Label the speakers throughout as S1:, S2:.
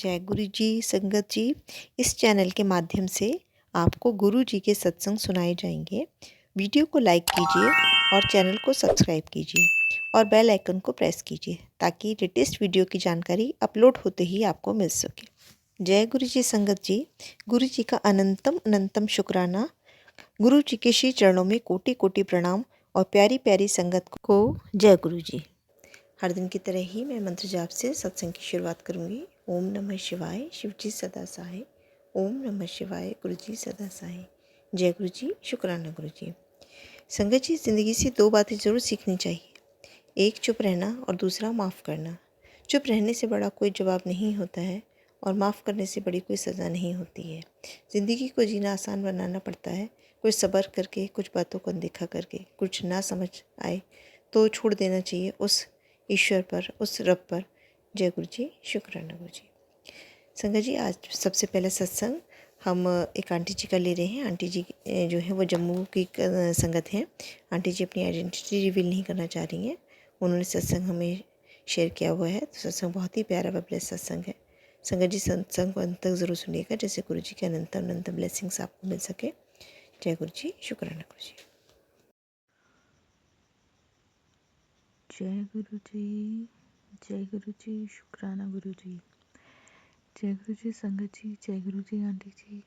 S1: जय गुरु जी संगत जी। इस चैनल के माध्यम से आपको गुरु जी के सत्संग सुनाए जाएंगे। वीडियो को लाइक कीजिए और चैनल को सब्सक्राइब कीजिए और बेल आइकन को प्रेस कीजिए ताकि लेटेस्ट वीडियो की जानकारी अपलोड होते ही आपको मिल सके। जय गुरु जी संगत जी। गुरु जी का अनंतम अनंतम शुक्राना। गुरु जी के श्री चरणों में कोटि कोटि प्रणाम और प्यारी प्यारी संगत को जय गुरु जी। हर दिन की तरह ही मैं मंत्र जाप से सत्संग की शुरुआत करूंगी। ओम नमः शिवाय, शिव जी सदा सहाय। ओम नमः शिवाय, गुरु जी सदा सहाय। जय गुरु जी, शुक्राना गुरु जी। संगत जी, ज़िंदगी से दो बातें ज़रूर सीखनी चाहिए। एक चुप रहना और दूसरा माफ़ करना। चुप रहने से बड़ा कोई जवाब नहीं होता है और माफ़ करने से बड़ी कोई सज़ा नहीं होती है। ज़िंदगी को जीना आसान बनाना पड़ता है। कुछ सब्र करके, कुछ बातों को अनदेखा करके, कुछ ना समझ आए तो छोड़ देना चाहिए उस ईश्वर पर, उस रब पर। जय गुरु जी, शुक्राना गुरु जी। संगत जी, आज सबसे पहले सत्संग हम एक आंटी जी का ले रहे हैं। आंटी जी जो है वो जम्मू की संगत हैं। आंटी जी अपनी आइडेंटिटी रिवील नहीं करना चाह रही हैं। उन्होंने सत्संग हमें शेयर किया हुआ है। तो सत्संग बहुत ही प्यारा व ब्लेस सत्संग है। संगत जी, सत्संग को अंत तक ज़रूर सुनिएगा जैसे गुरु जी के अनंत अनंत ब्लेसिंग्स आपको मिल सके। जय गुरु जी, शुक्राना गुरु जी।
S2: जय गुरु जी, जय गुरु जी, शुक्राना गुरु जी। जय गुरु जी संगत जी, जय गुरु जी आंटी जी।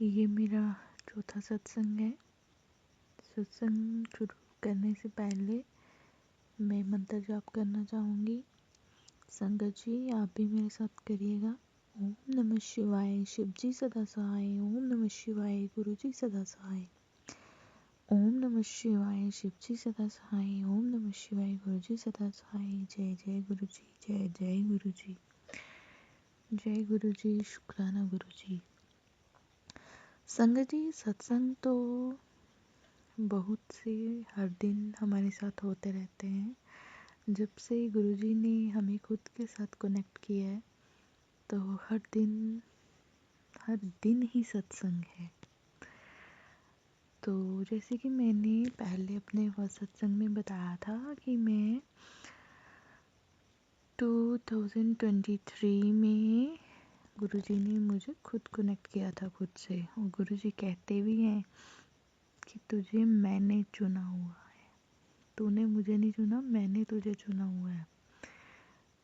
S2: ये मेरा चौथा सत्संग है। सत्संग शुरू करने से पहले मैं मंत्र जाप करना चाहूँगी। संगत जी, आप भी मेरे साथ करिएगा। ओम नमः शिवाय, शिव जी सदा सहाय। ओम नमः शिवाय, गुरु जी सदा सहाय। ओम नमः शिवाय, शिव जी सदा सहाय। ओम नमः शिवाय, गुरु जी सदा सहाय। जय जय गुरु जी, जय जय गुरु जी। जय गुरु जी, शुक्राना गुरु जी। संगत जी, सत्संग तो बहुत से हर दिन हमारे साथ होते रहते हैं। जब से गुरु जी ने हमें खुद के साथ कनेक्ट किया है तो हर दिन ही सत्संग है। तो जैसे कि मैंने पहले अपने सत्संग में बताया था कि मैं 2023 में गुरुजी ने मुझे खुद कनेक्ट किया था खुद से। और गुरुजी कहते भी हैं कि तुझे मैंने चुना हुआ है, तूने मुझे नहीं चुना, मैंने तुझे चुना हुआ है।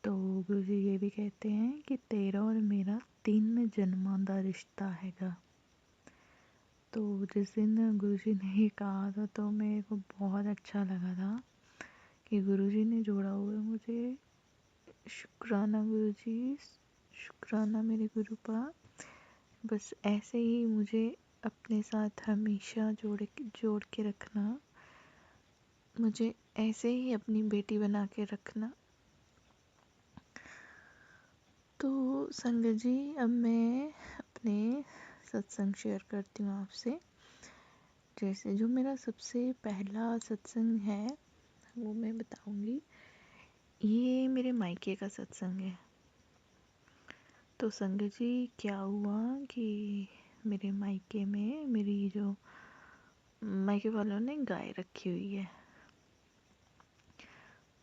S2: तो गुरुजी ये भी कहते हैं कि तेरा और मेरा 3 जन्मां दा रिश्ता हैगा। तो जिस दिन गुरुजी ने ये कहा था तो मेरे को बहुत अच्छा लगा था कि गुरुजी ने जोड़ा हुआ है मुझे। शुक्राना गुरुजी, शुक्राना मेरे गुरु पा। बस ऐसे ही मुझे अपने साथ हमेशा जोड़ के रखना, मुझे ऐसे ही अपनी बेटी बना के रखना। तो संगत जी, अब मैं अपने सत्संग शेयर करती हूँ आपसे। जैसे जो मेरा सबसे पहला सत्संग है वो मैं बताऊँगी। ये मेरे मायके का सत्संग है। तो संगत जी, क्या हुआ कि मेरे मायके में मेरी जो मायके वालों ने गाय रखी हुई है।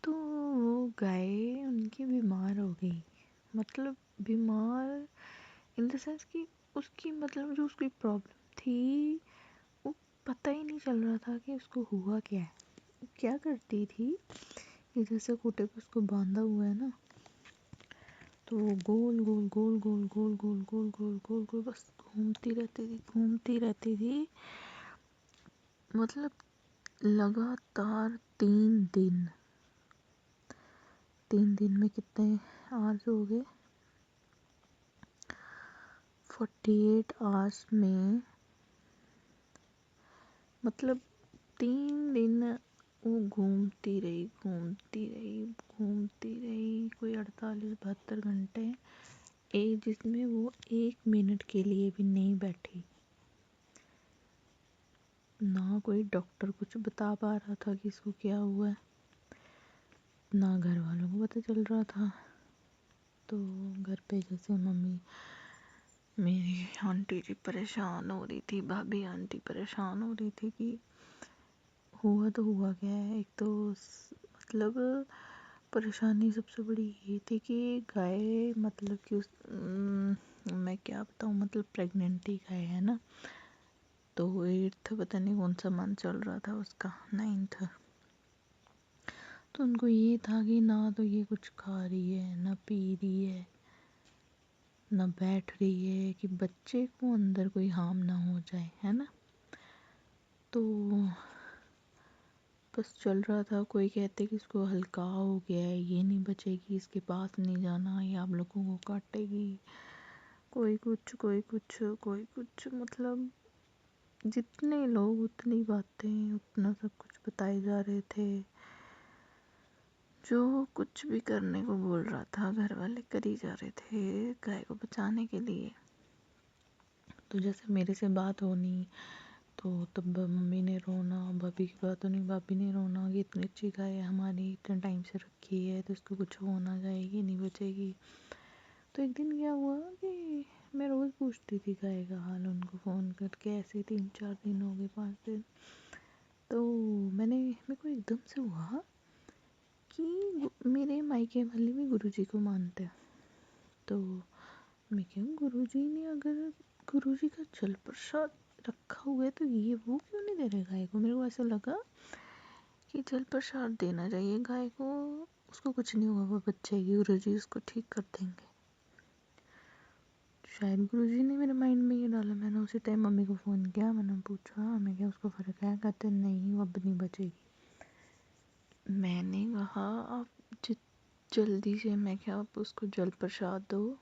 S2: तो वो गाय उनकी बीमार हो गई। मतलब बीमार इन द सेंस कि उसकी मतलब जो उसकी प्रॉब्लम थी वो पता ही नहीं चल रहा था कि उसको हुआ क्या है। वो क्या करती थी कि जैसे खूंटे पे उसको बांधा हुआ है ना, तो वो गोल गोल गोल गोल गोल गोल गोल गोल गोल गोल बस घूमती रहती थी। मतलब लगातार 3 दिन में कितने आवर्स हो गए, 48 आवर्स में। मतलब 3 दिन वो घूमती रही। कोई 48-72 घंटे, एक जिसमें वो 1 मिनट के लिए भी नहीं बैठी। ना कोई डॉक्टर कुछ बता पा रहा था कि इसको क्या हुआ है, ना घर वालों को पता चल रहा था। तो घर पे जैसे मम्मी, मेरी आंटी जी परेशान हो रही थी, भाभी आंटी परेशान हो रही थी कि हुआ तो हुआ क्या है। एक तो मतलब परेशानी सबसे बड़ी ये थी कि गाय मतलब कि मैं क्या बताऊँ, मतलब प्रेगनेंट ही गाय है ना, तो 8th पता नहीं कौन सा मंथ चल रहा था उसका, 9th। तो उनको ये था कि ना तो ये कुछ खा रही है, ना पी रही है, ना बैठ रही है, कि बच्चे को अंदर कोई हार्म ना हो जाए, है ना। तो बस चल रहा था। कोई कहते कि इसको हल्का हो गया है, ये नहीं बचेगी, इसके पास नहीं जाना, ये आप लोगों को काटेगी, कोई कुछ कोई कुछ कोई कुछ, मतलब जितने लोग उतनी बातें, उतना सब कुछ बताए जा रहे थे। जो कुछ भी करने को बोल रहा था घर वाले कर ही जा रहे थे गाय को बचाने के लिए। तो जैसे मेरे से बात होनी, तो तब मम्मी ने रोना, भाभी की बात होनी, भाभी ने रोना कि इतनी अच्छी गाय है हमारी, इतने टाइम से रखी है, तो इसको कुछ हो ना जाएगी, नहीं बचेगी। तो एक दिन क्या हुआ कि मैं रोज़ पूछती थी गाय का हाल उनको फ़ोन करके, ऐसे 3-4 दिन हो गए, 5 दिन। तो मेरे को एकदम से हुआ कि मेरे मायके वाले भी गुरुजी को मानते हैं। तो मैं क्यों, गुरुजी ने अगर गुरुजी का जल प्रसाद रखा हुआ है तो ये वो क्यों नहीं दे रहे गाय को। मेरे को ऐसा लगा कि जल प्रसाद देना चाहिए गाय को, उसको कुछ नहीं होगा, वो बचेगी, गुरुजी उसको ठीक कर देंगे। शायद गुरुजी ने मेरे माइंड में ये डाला। मैंने उसी टाइम मम्मी को फ़ोन किया, मैंने पूछा मैं क्या उसको फ़र्क है, कहते नहीं वो अब नहीं बचेगी। मैंने कहा आप जल्दी से, मैं क्या, आप उसको जल प्रसाद दो,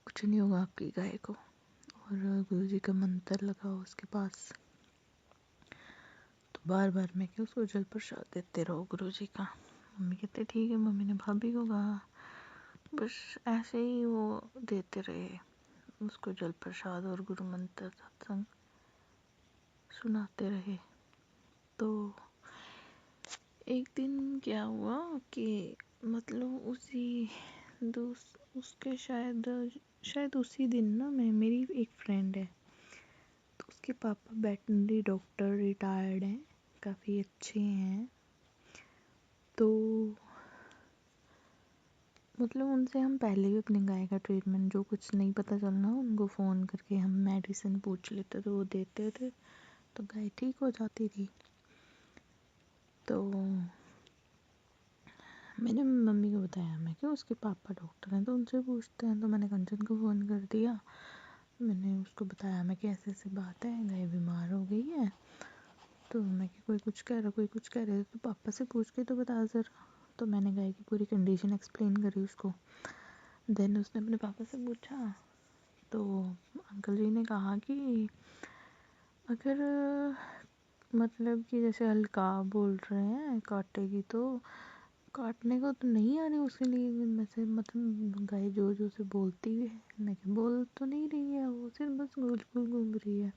S2: कुछ नहीं होगा आपकी गाय को, और गुरुजी का मंत्र लगाओ उसके पास। तो बार बार मैं क्या उसको जल प्रसाद देते रहो गुरुजी का। मम्मी कहते ठीक है। मम्मी ने भाभी को कहा, बस ऐसे ही वो देते रहे उसको जल प्रसाद और गुरु मंत्र सत्संग सुनाते रहे। तो एक दिन क्या हुआ कि मतलब उसके शायद उसी दिन ना, मेरी एक फ्रेंड है, तो उसके पापा वेटनरी डॉक्टर रिटायर्ड हैं, काफ़ी अच्छे हैं। तो मतलब उनसे हम पहले भी अपनी गाय का ट्रीटमेंट, जो कुछ नहीं पता चलना, उनको फ़ोन करके हम मेडिसिन पूछ लेते थे, वो देते थे, तो गाय ठीक हो जाती थी। तो मैंने मम्मी को बताया, मैं कि उसके पापा डॉक्टर हैं तो उनसे पूछते हैं। तो मैंने कंचन को फ़ोन कर दिया, मैंने उसको बताया मैं कि ऐसे ऐसे बात है, गाय बीमार हो गई है। तो मैं कि कोई कुछ कह रहा, कोई कुछ कह रहे, तो पापा से पूछ के तो बता ज़रा। तो मैंने गाय की पूरी कंडीशन एक्सप्लेन करी उसको। देन उसने अपने पापा से पूछा, तो अंकल जी ने कहा कि अगर मतलब कि जैसे हल्का बोल रहे हैं काटेगी, तो काटने को तो नहीं आ रही उसके लिए, वैसे मतलब गाय जो जो से बोलती है। मैं क्या, बोल तो नहीं रही है वो, सिर्फ बस गोल गोल घूम रही है।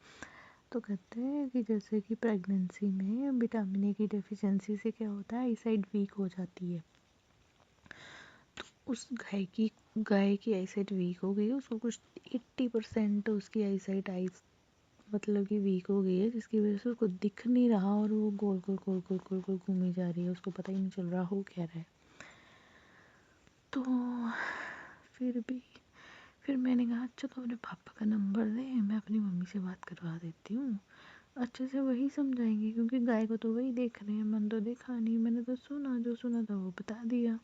S2: तो कहते हैं कि जैसे कि प्रेगनेंसी में विटामिन ए की डेफिशिएंसी से क्या होता है, आई साइड वीक हो जाती है। तो उस गाय की आई साइड वीक हो गई है, उसको कुछ 80% उसकी आई साइड मतलब कि वीक हो गई है, जिसकी वजह से उसको दिख नहीं रहा, और वो गोल गोल गोल गोल गोल गोल घूमी जा रही है, उसको पता ही नहीं चल रहा हो क्या रहा है। तो फिर मैंने कहा अच्छा तो अपने पापा का नंबर दे, मैं अपनी मम्मी से बात करवा देती हूँ, अच्छे से वही समझाएंगे, क्योंकि गाय को तो वही देख रहे हैं, मैंने तो देखा नहीं, मैंने तो सुना, जो सुना था वो बता दिया।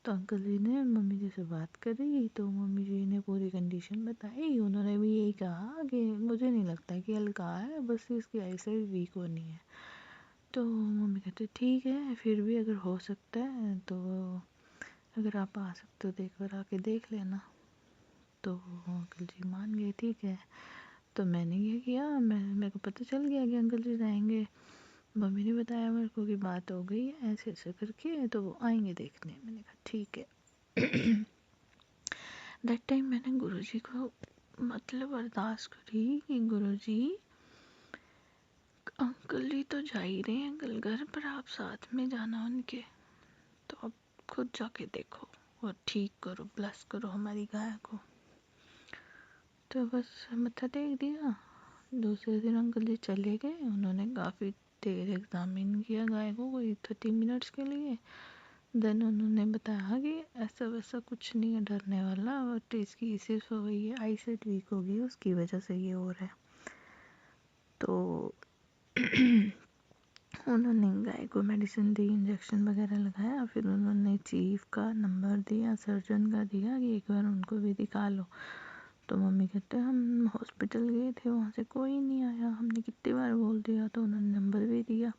S2: तो अंकल जी ने मम्मी जी से बात करी, तो मम्मी जी ने पूरी कंडीशन बताई। उन्होंने भी यही कहा कि मुझे नहीं लगता कि हल्का है, बस इसकी आई साइड वीक होनी है। तो मम्मी कहते ठीक है, फिर भी अगर हो सकता है तो अगर आप आ सकते हो तो एक बार आके देख लेना। तो अंकल जी मान गए, ठीक है। तो मैंने ये किया, मेरे को पता चल गया कि अंकल जी जाएंगे। मम्मी ने बताया मेरे को कि बात हो गई है ऐसे ऐसे करके, तो वो आएंगे देखने। मैंने कहा ठीक है। दैट टाइम मैंने गुरुजी को मतलब अरदास करी कि गुरुजी, अंकल जी तो जा ही रहे हैं कल घर पर, आप साथ में जाना उनके, तो आप खुद जाके देखो और ठीक करो, ब्लेस करो हमारी गाय को। तो बस मत्था टेक दिया। दूसरे दिन अंकल जी चले गए, उन्होंने काफ़ी देर एग्जामिन किया गाय को, कोई 30 मिनट्स के लिए। देन उन्होंने बताया कि ऐसा वैसा कुछ नहीं है डरने वाला, बट इसकी सिर्फ ये आई सेट वीक हो गई, उसकी वजह से ये हो रहा है। तो उन्होंने गाय को मेडिसिन दी, इंजेक्शन वगैरह लगाया, फिर उन्होंने चीफ का नंबर दिया, सर्जन का दिया कि एक बार उनको भी दिखा लो। तो मम्मी कहते हैं हम हॉस्पिटल गए थे, वहाँ से कोई नहीं आया, हमने कितनी बार बोल दिया। तो उन्होंने नंबर भी दिया,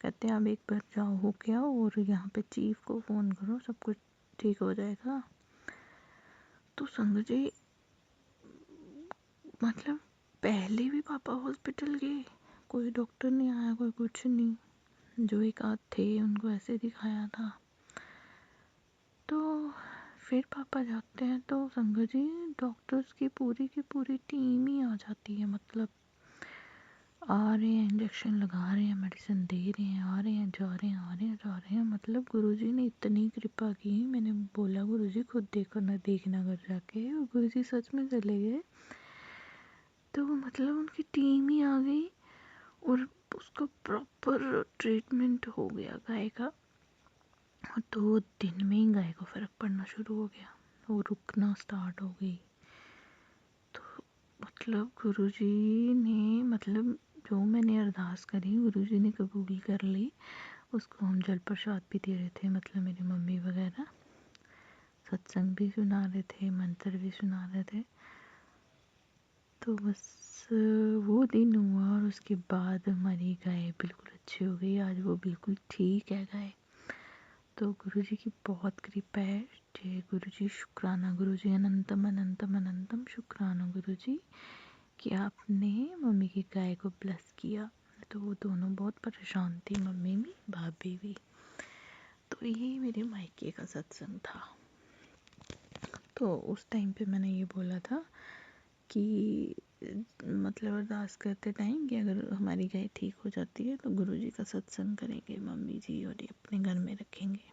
S2: कहते हैं आप एक बार जाओ हो के आओ और यहाँ पे चीफ को फ़ोन करो, सब कुछ ठीक हो जाएगा। तो संग जी मतलब पहले भी पापा हॉस्पिटल गए, कोई डॉक्टर नहीं आया, कोई कुछ नहीं, जो एक आध थे उनको ऐसे दिखाया था। तो फिर पापा जाते हैं तो संगत जी डॉक्टर्स की पूरी टीम ही आ जाती है। मतलब आ रहे हैं, इंजेक्शन लगा रहे हैं, मेडिसिन दे रहे हैं, आ रहे हैं, जा रहे हैं, आ रहे हैं, जा रहे हैं। मतलब गुरुजी ने इतनी कृपा की, मैंने बोला गुरुजी खुद देखो ना, देखना घर जाके, और गुरुजी सच में चले गए। तो मतलब उनकी टीम ही आ गई और उसका प्रॉपर ट्रीटमेंट हो गया गाय का। और 2 दिन में ही गाय को फ़र्क पड़ना शुरू हो गया, वो रुकना स्टार्ट हो गई। तो मतलब गुरुजी ने मतलब जो मैंने अरदास करी गुरुजी ने कबूल कर ली। उसको हम जल प्रसाद भी दे रहे थे, मतलब मेरी मम्मी वगैरह सत्संग भी सुना रहे थे, मंत्र भी सुना रहे थे। तो बस वो दिन हुआ और उसके बाद हमारी गाय बिल्कुल अच्छी हो गई। आज वो बिल्कुल ठीक है गाय। तो गुरुजी की बहुत कृपा है। जय गुरुजी, शुक्राना गुरुजी, अनंतम अनंतम अनंतम शुक्राना गुरुजी कि आपने मम्मी की गाय को ब्लेस किया। तो वो दोनों बहुत परेशान थी, मम्मी भी भाभी भी। तो ये मेरे मायके का सत्संग था। तो उस टाइम पे मैंने ये बोला था कि मतलब अरदास करते टाइम कि अगर हमारी गाय ठीक हो जाती है तो गुरुजी का सत्संग करेंगे मम्मी जी, और ये अपने घर में रखेंगे।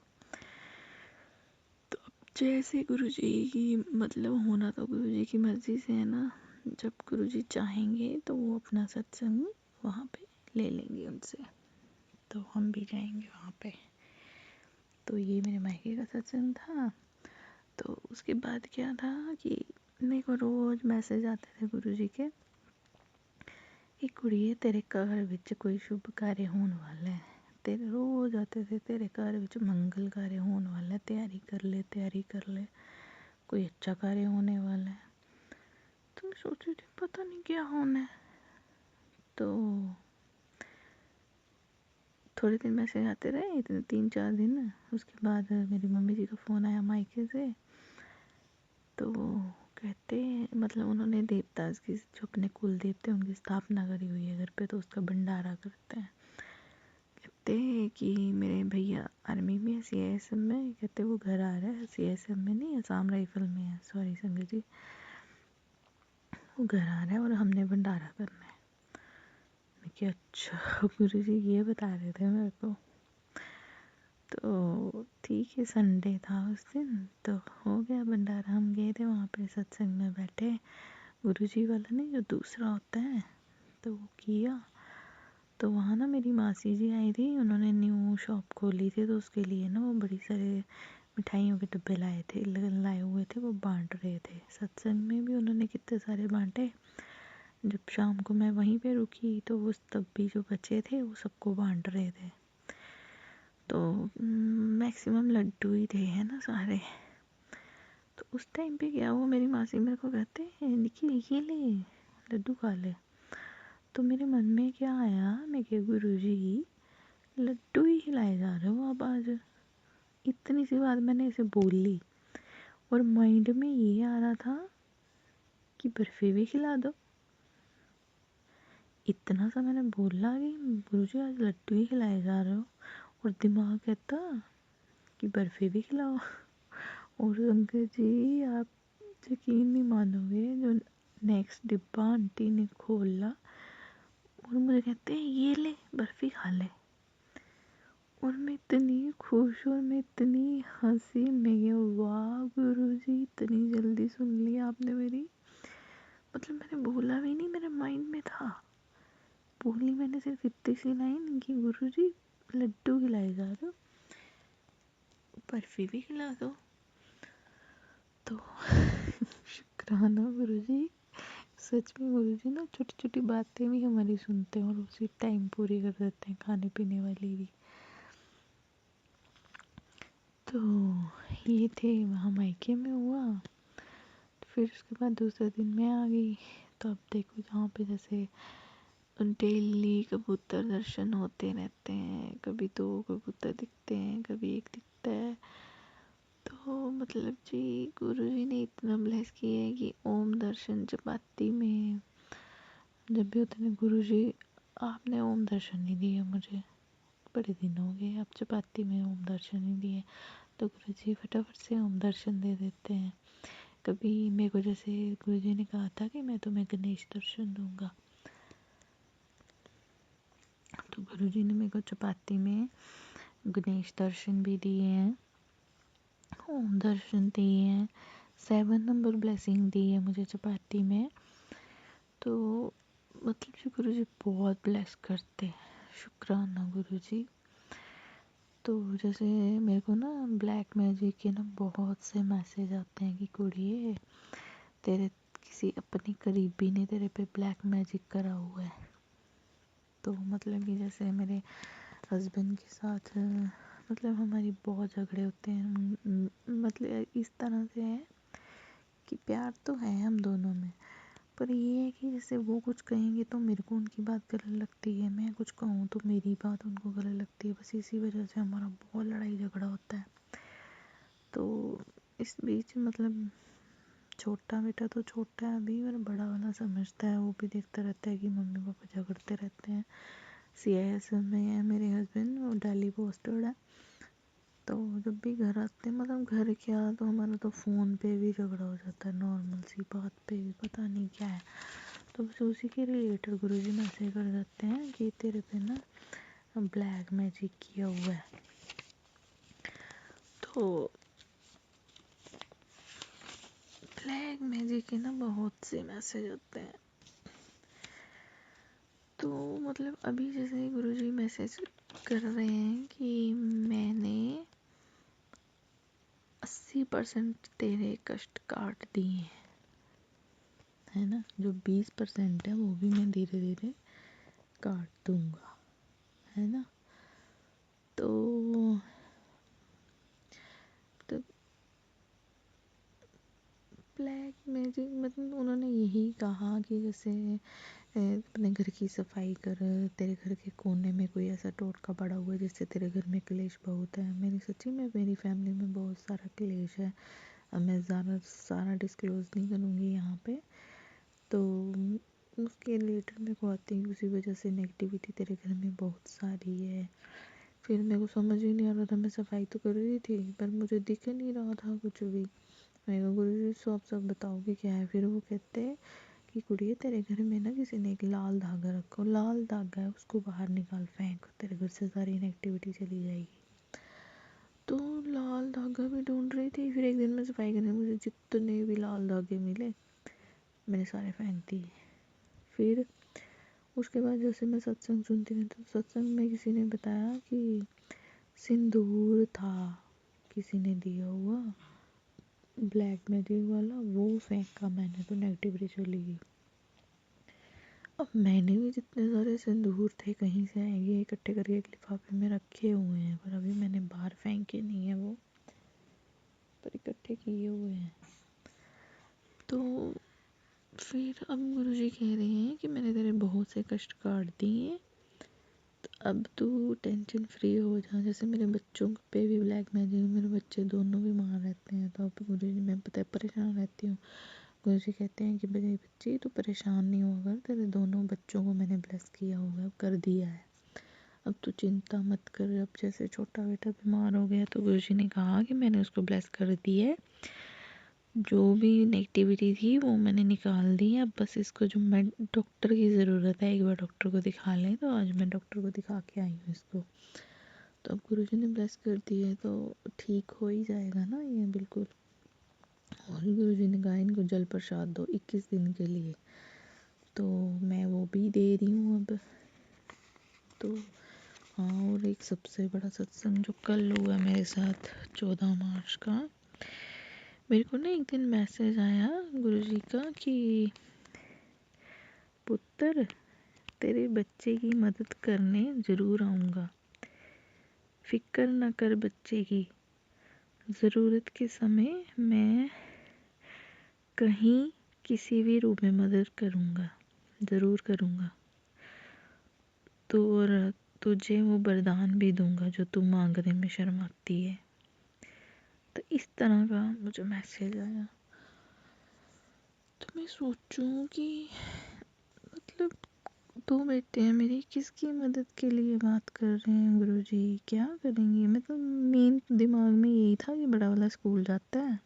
S2: तो जैसे गुरुजी की मतलब होना तो गुरुजी की मर्ज़ी से है ना। जब गुरुजी चाहेंगे तो वो अपना सत्संग वहाँ पे ले लेंगे उनसे, तो हम भी जाएंगे वहाँ पे। तो ये मेरे मायके का सत्संग था। तो उसके बाद क्या था कि मेरे को रोज़ मैसेज आते थे गुरुजी के कि कुड़िए तेरे घर विच कोई शुभ कार्य होने वाला है। तेरे रोज़ आते थे, तेरे घर विच मंगल कार्य होने वाला है, तैयारी कर ले, तैयारी कर ले, कोई अच्छा कार्य होने वाला है। तो मैं सोची थी पता नहीं क्या होना है। तो थोड़े दिन मैसेज आते रहे, इतने 3-4 दिन। उसके बाद मेरी मम्मी जी का फ़ोन आया मायके से। तो कहते मतलब उन्होंने देवदास की जो अपने कुल देवते उनकी स्थापना करी हुई है घर पे, तो उसका भंडारा करते हैं। कहते कि मेरे भैया आर्मी में है, CISM में। कहते वो घर आ रहा है, CISM में नहीं, असम राइफल में है, सॉरी संगत जी। वो घर आ रहा है और हमने भंडारा करना है। मैं कि अच्छा गुरु जी ये बता रहे थे मेरे को। तो ठीक है, संडे था उस दिन, तो हो गया भंडारा। हम गए थे वहाँ पे सत्संग में बैठे, गुरुजी वाला नहीं जो दूसरा होता है, तो वो किया। तो वहाँ ना मेरी मासी जी आई थी, उन्होंने न्यू शॉप खोली थी, तो उसके लिए ना वो बड़ी सारे मिठाइयों के डब्बे लाए हुए थे, वो बांट रहे थे। सत्संग में भी उन्होंने कितने सारे बांटे। जब शाम को मैं वहीं पे रुकी तो वो तब भी जो बचे थे वो सबको बांट रहे थे। तो मैक्सिमम लड्डू ही थे, है ना सारे। तो उस टाइम पे क्या हुआ, मेरी मासी मेरे को कहते हैं निखिल ये ले लड्डू खा ले। तो मेरे मन में क्या आया, मैं क्या गुरुजी लड्डू ही खिलाए जा रहे हो आप आज। इतनी सी बात मैंने इसे बोल ली और माइंड में ये आ रहा था कि बर्फ़ी भी खिला दो। इतना सा मैंने बोला कि गुरुजी आज लड्डू ही खिलाए जा रहे हो, और दिमाग कहता कि बर्फ़ी भी खिलाओ। और अंकल जी आप यकीन नहीं मानोगे, जो नेक्स्ट डिब्बा आंटी ने खोला और मुझे कहते हैं ये ले बर्फ़ी खा ले। और मैं इतनी खुश और मैं इतनी हंसी, मैं वाह गुरुजी इतनी जल्दी सुन लिया आपने मेरी। मतलब मैंने बोला भी नहीं, मेरे माइंड में था। बोली मैंने सिर्फ इतनी सी लाइन कि गुरुजी लड्डू खिलाए जा रहे हो। बर्फी भी खिला दो। तो शुक्राना गुरुजी। सच में गुरुजी ना छोटी छोटी बातें भी हमारी सुनते हैं और उसी टाइम पूरी कर देते हैं, खाने पीने वाली भी। तो ये थे वहाँ मायके में हुआ। तो फिर उसके बाद दूसरे दिन मैं आ गई। तो अब देखो जहाँ पे जैसे डेली कबूतर दर्शन होते रहते हैं, कभी 2 कबूतर दिखते हैं, कभी 1 दिखता है। तो मतलब जी गुरुजी ने इतना ब्लेस किया है कि ओम दर्शन चपाती में जब भी होते हैं गुरुजी, आपने ओम दर्शन नहीं दिया मुझे, बड़े दिन हो गए, आप चपाती में ओम दर्शन नहीं दिए। तो गुरुजी फटाफट से ओम दर्शन दे देते हैं। कभी मेरे को जैसे गुरुजी ने कहा था कि मैं तुम्हें गणेश दर्शन दूंगा, तो गुरुजी ने मेरे को चपाती में गणेश दर्शन भी दिए हैं, ओम दर्शन दिए हैं, 7 नंबर ब्लेसिंग दी है मुझे चपाती में। तो मतलब जी गुरुजी बहुत ब्लेस करते हैं, शुक्राना गुरुजी। तो जैसे मेरे को ना ब्लैक मैजिक के ना बहुत से मैसेज आते हैं कि कुड़िए तेरे किसी अपने करीबी ने तेरे पे ब्लैक मैजिक करा हुआ है। तो मतलब कि जैसे मेरे हस्बैंड के साथ मतलब हमारी बहुत झगड़े होते हैं, मतलब इस तरह से है कि प्यार तो है हम दोनों में, पर ये है कि जैसे वो कुछ कहेंगे तो मेरे को उनकी बात गलत लगती है, मैं कुछ कहूँ तो मेरी बात उनको गलत लगती है। बस इसी वजह से हमारा बहुत लड़ाई झगड़ा होता है। तो इस बीच मतलब छोटा बेटा तो छोटा है अभी, और बड़ा वाला समझता है, वो भी देखता रहता है कि मम्मी पापा झगड़ते रहते हैं। CIS में है मेरे हस्बैंड, वो दिल्ली पोस्टेड है। तो जब भी घर आते हैं, मतलब घर क्या तो हमारा तो फ़ोन पे भी झगड़ा हो जाता है, नॉर्मल सी बात पे भी पता नहीं क्या है। तो बस उसी के रिलेटेड गुरुजी मैसेज कर देते हैं कि तेरे पे ना ब्लैक मैजिक किया हुआ है। तो ब्लैक मैजिक के ना बहुत से मैसेज आते हैं। तो मतलब अभी जैसे गुरुजी मैसेज कर रहे हैं कि मैंने 80% तेरे कष्ट काट दिए हैं, है ना, जो 20% है वो भी मैं धीरे धीरे काट दूंगा, है ना। तो ब्लैक मैजिक मतलब उन्होंने यही कहा कि जैसे अपने घर की सफाई कर, तेरे घर के कोने में कोई ऐसा टोटका पड़ा हुआ है जिससे तेरे घर में क्लेश बहुत है। मेरी सच्ची में मेरी फैमिली में बहुत सारा क्लेश है। अब मैं ज़्यादा सारा डिस्क्लोज़ नहीं करूँगी यहाँ पे। तो उसके रिलेटेड मेरे को आती है, उसी वजह से नेगेटिविटी तेरे घर में बहुत सारी है। फिर मेरे को समझ ही नहीं आ रहा था, मैं सफाई तो कर रही थी पर मुझे दिख नहीं रहा था कुछ भी। मैं कहा गुरुजी सब बताओ कि क्या है। फिर वो कहते हैं कि कुड़िए तेरे घर में ना किसी ने एक लाल धागा रखा, लाल धागा है उसको बाहर निकाल फेंक, तेरे घर से सारी नेगेटिविटी चली जाएगी। तो लाल धागा भी ढूंढ रही थी। फिर एक दिन मैं सफाई करने, मुझे जितने भी लाल धागे मिले मैंने सारे फेंक दिए। फिर उसके बाद जैसे मैं सत्संग सुनती थी तो सत्संग में किसी ने बताया कि सिंदूर था किसी ने दिया हुआ ब्लैक मैजिक वाला, वो फेंका मैंने तो नेगेटिविटी चली गई। अब मैंने भी जितने सारे सिंदूर थे कहीं से आएंगे इकट्ठे करके एक लिफाफे में रखे हुए हैं, पर अभी मैंने बाहर फेंके नहीं है वो, पर इकट्ठे किए हुए हैं। तो फिर अब गुरुजी कह रहे हैं कि मैंने तेरे बहुत से कष्ट काट दिए, तो अब तू टेंशन फ्री हो जा। जैसे मेरे बच्चों पे भी ब्लैक मैजिक, मेरे बच्चे दोनों बीमार रहते हैं, तो अब गुरुजी मैं पता है परेशान रहती हूँ। गुरुजी कहते हैं कि मेरी बच्ची तू परेशान नहीं होगा, तेरे दोनों बच्चों को मैंने ब्लेस किया हुआ है, कर दिया है, अब तू चिंता मत कर। अब जैसे छोटा बेटा बीमार हो गया तो गुरुजी ने कहा कि मैंने उसको ब्लेस कर दी है, जो भी नेगेटिविटी थी वो मैंने निकाल दी है। अब बस इसको जो मैं डॉक्टर की ज़रूरत है, एक बार डॉक्टर को दिखा लें, तो आज मैं डॉक्टर को दिखा के आई हूँ इसको। तो अब गुरुजी ने ब्लेस कर दी है तो ठीक हो ही जाएगा ना ये बिल्कुल। और गुरुजी ने कहा इनको जल प्रसाद दो 21 दिन के लिए, तो मैं वो भी दे रही हूँ अब। तो हाँ, और एक सबसे बड़ा सत्संग जो कल हुआ मेरे साथ 14 मार्च का, मेरे को ना एक दिन मैसेज आया गुरुजी का कि पुत्र, तेरे बच्चे की मदद करने ज़रूर आऊँगा, फिक्र न कर बच्चे की, ज़रूरत के समय मैं कहीं किसी भी रूप में मदद करूँगा, ज़रूर करूँगा। तो और तुझे वो वरदान भी दूंगा जो तू मांगने में शर्माती है। तो इस तरह का मुझे मैसेज आया। तो मैं सोचूं कि मतलब दो बेटे हैं मेरे, किसकी मदद के लिए बात कर रहे हैं गुरुजी, क्या करेंगे। मतलब मेन दिमाग में यही था कि बड़ा वाला स्कूल जाता है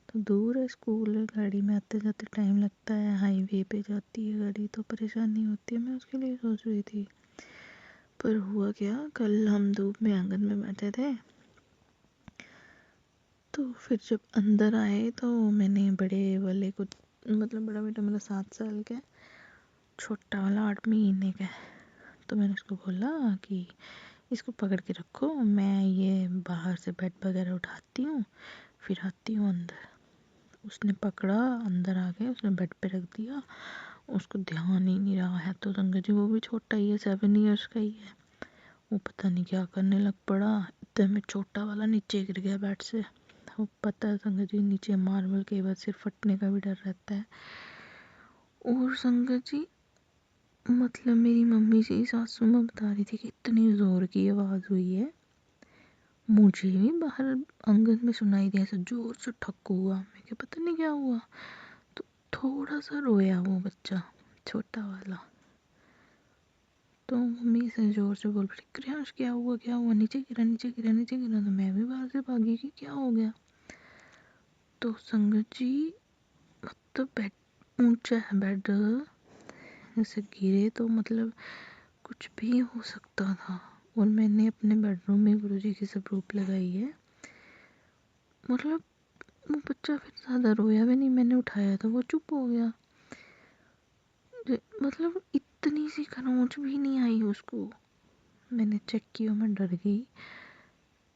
S2: तो दूर है स्कूल, गाड़ी में आते जाते टाइम लगता है, हाईवे पे जाती है गाड़ी तो परेशानी होती है, मैं उसके लिए सोच रही थी। पर हुआ क्या, कल हम धूप में आंगन में बैठे थे तो फिर जब अंदर आए तो मैंने बड़े वाले को, मतलब बड़ा बेटा मेरा 7 साल का, छोटा वाला 8 महीने का, तो मैंने उसको बोला कि इसको पकड़ के रखो, मैं ये बाहर से बेड वगैरह उठाती हूँ फिर आती हूँ अंदर। उसने पकड़ा, अंदर आ गए, उसने बेड पे रख दिया, उसको ध्यान ही नहीं रहा है। तो संगत जी वो भी छोटा ही है, 7 ईयर्स का ही है, वो पता नहीं क्या करने लग पड़ा। इतने में छोटा वाला नीचे गिर गया बेड से। वो पता है संगत जी, नीचे मार्बल के बाद सिर फटने का भी डर रहता है। और संगत जी मतलब मेरी मम्मी जी सासू माँ बता रही थी कि इतनी ज़ोर की आवाज़ हुई है, मुझे भी बाहर आंगन में सुनाई दिया, ऐसा जोर से ठक हुआ। मैं क्या पता नहीं क्या हुआ, तो थोड़ा सा रोया वो बच्चा छोटा वाला। तो मम्मी से जोर से बोल पड़ी, क्रियांश क्या हुआ क्या हुआ, नीचे गिरा नीचे गिरा नीचे गिरा। तो मैं भी बाहर से भागी कि क्या हो गया। तो संगत जी मतलब बेड ऊंचा है बेड, ऐसे गिरे तो मतलब कुछ भी हो सकता था। और मैंने अपने बेडरूम में गुरुजी की स्वरूप लगाई है। मतलब वो बच्चा फिर ज़्यादा रोया भी नहीं, मैंने उठाया था वो चुप हो गया। मतलब इतनी सी खरोंच भी नहीं आई उसको। मैंने चेक किया, मैं डर गई,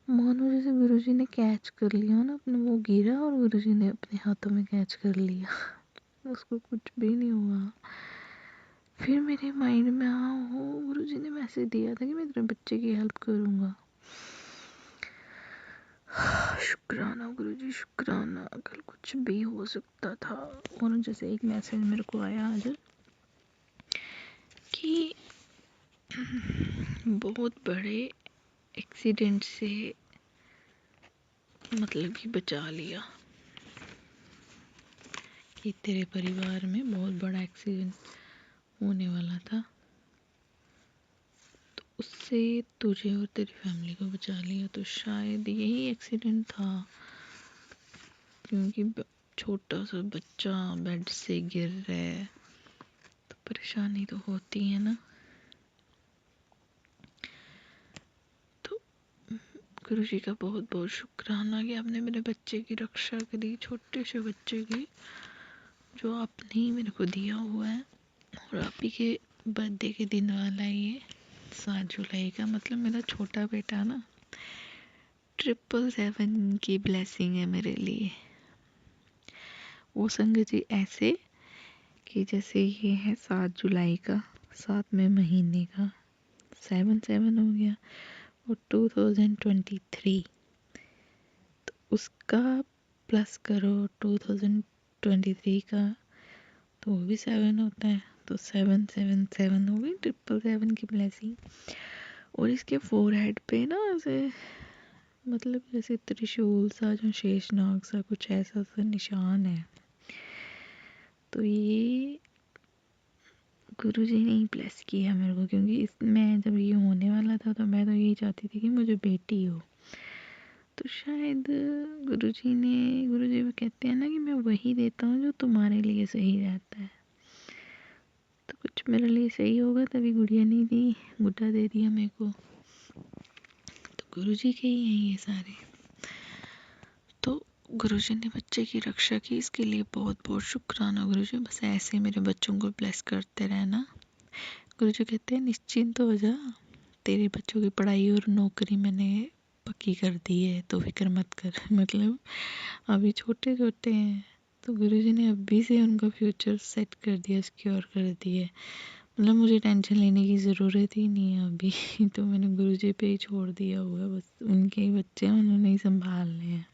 S2: मानो जैसे गुरुजी ने कैच कर लिया ना अपने, वो गिरा और गुरुजी ने अपने हाथों में कैच कर लिया। उसको कुछ भी नहीं हुआ। फिर मेरे माइंड में वो गुरुजी ने मैसेज दिया था कि मैं तेरे बच्चे की हेल्प करूँगा। शुक्राना गुरुजी शुक्राना, कल कुछ भी हो सकता था। और जैसे एक मैसेज मेरे को आया आज कि बहुत बड़े एक्सीडेंट से मतलब कि बचा लिया, कि तेरे परिवार में बहुत बड़ा एक्सीडेंट होने वाला था तो उससे तुझे और तेरी फैमिली को बचा लिया। तो शायद यही एक्सीडेंट था, क्योंकि छोटा सा बच्चा बेड से गिर रहा है तो परेशानी तो होती है ना। तो गुरुजी का बहुत बहुत शुक्राना कि आपने मेरे बच्चे की रक्षा करी, छोटे से बच्चे की, जो आपने ही मेरे को दिया हुआ है। और आप ही के बर्थडे के दिन वाला ये 7 जुलाई का, मतलब मेरा छोटा बेटा ना 777 की ब्लेसिंग है मेरे लिए। वो संगत जी ऐसे कि जैसे ये है 7 जुलाई का, 7वें महीने का 7 हो गया, और 2023 तो उसका प्लस करो 2023 का तो वो भी 7 होता है, तो 777 हो गई 777 की ब्लेसिंग। और इसके फोरहेड पे ना ऐसे मतलब जैसे त्रिशूल सा, जो शेषनाग सा कुछ ऐसा सा निशान है। तो ये गुरुजी ने ही ब्लेस किया मेरे को, क्योंकि इसमें जब ये होने वाला था तो मैं तो यही चाहती थी कि मुझे बेटी हो। तो शायद गुरुजी वो कहते हैं ना कि मैं वही देता हूँ जो तुम्हारे लिए सही रहता है। तो कुछ मेरे लिए सही होगा तभी गुड़िया नहीं दी, गुड्डा दे दिया मेरे को। तो गुरुजी के ही हैं ये सारे। तो गुरुजी ने बच्चे की रक्षा की, इसके लिए बहुत बहुत शुक्राना गुरुजी। बस ऐसे मेरे बच्चों को ब्लेस करते रहना। गुरुजी कहते हैं निश्चिंत हो जा, तेरे बच्चों की पढ़ाई और नौकरी मैंने पक्की कर दी है, तो फिक्र मत कर। मतलब अभी छोटे छोटे हैं, तो गुरुजी ने अभी से उनका फ्यूचर सेट कर दिया, सिक्योर कर दिया। मतलब मुझे टेंशन लेने की ज़रूरत ही नहीं है अभी। तो मैंने गुरुजी पे ही छोड़ दिया हुआ है, बस उनके ही बच्चे हैं, उन्होंने ही संभालने हैं।